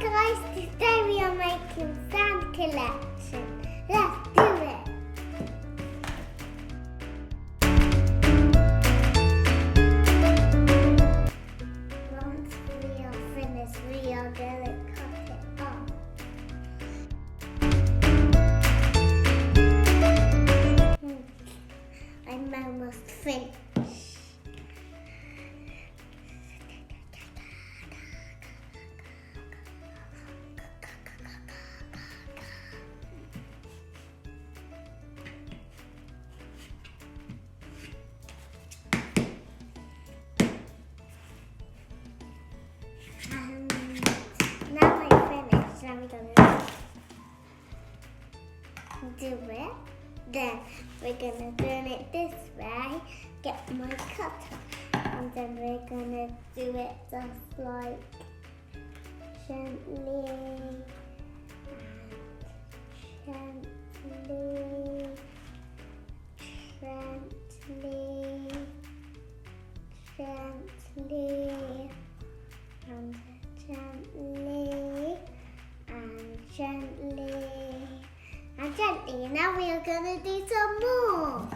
guys, today we are making sand collection. Let's do it. Once we are finished, we are going to cut it off. I'm almost finished. Now I'm finished. Now we're going to do it. Then we're going to turn it this way, get my cutter, and then we're going to do it just like gently and gently, gently, and gently, and gently, and gently. Now we are going to do some more.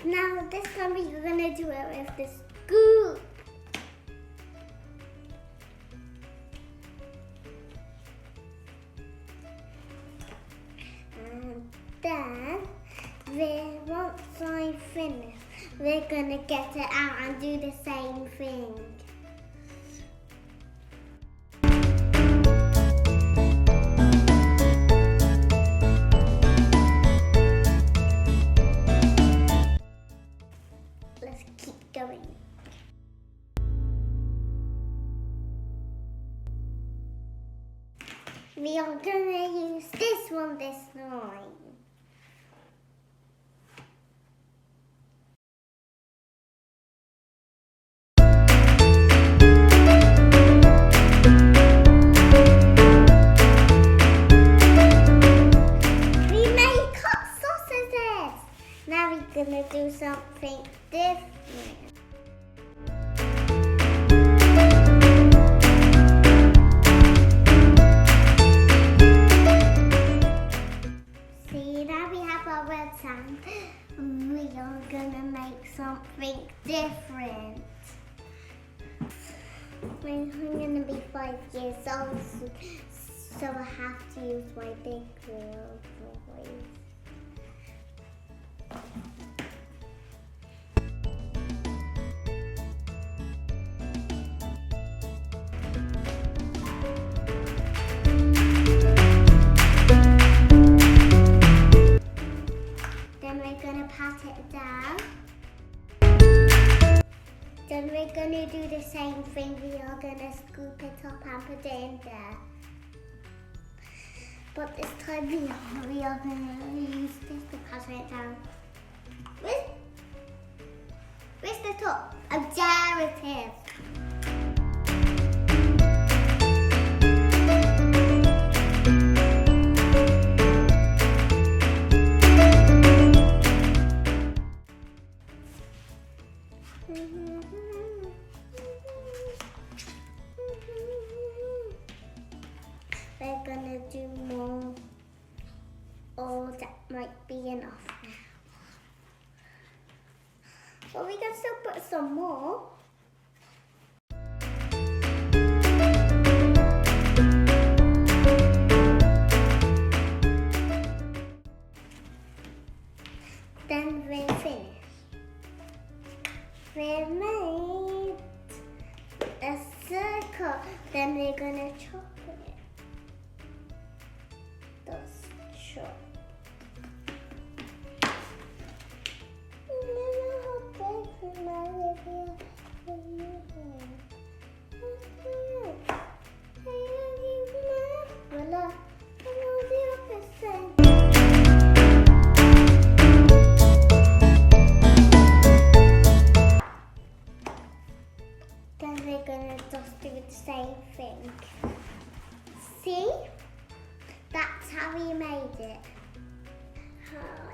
Now this time we are going to do it with the scoop. And then, once I finish, we're going to get it out and do the same thing. Let's keep going. We are going to use this one this time. Now we're gonna do something different. See, now we have our red sand. We are gonna make something different. I'm gonna be 5 years old, so I have to use my big little toys. Then we're going to pat it down. Then we're going to do the same thing. We are going to scoop it up and put it in there. But this time we are going to use this to pat it down. Where's the top? Oh, there it is. We're gonna do more. Oh, that might be enough now. But we can still put some more. Then we're finished. We made a circle. Then we're gonna chop it. Just chop. Then we're gonna just do the same thing. See? That's how we made it.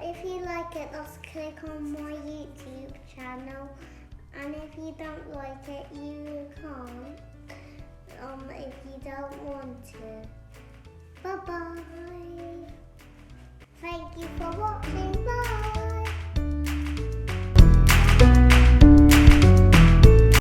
If you like it, just click on my YouTube channel. And if you don't like it, you can't. don't want to. Bye bye. Thank you for watching.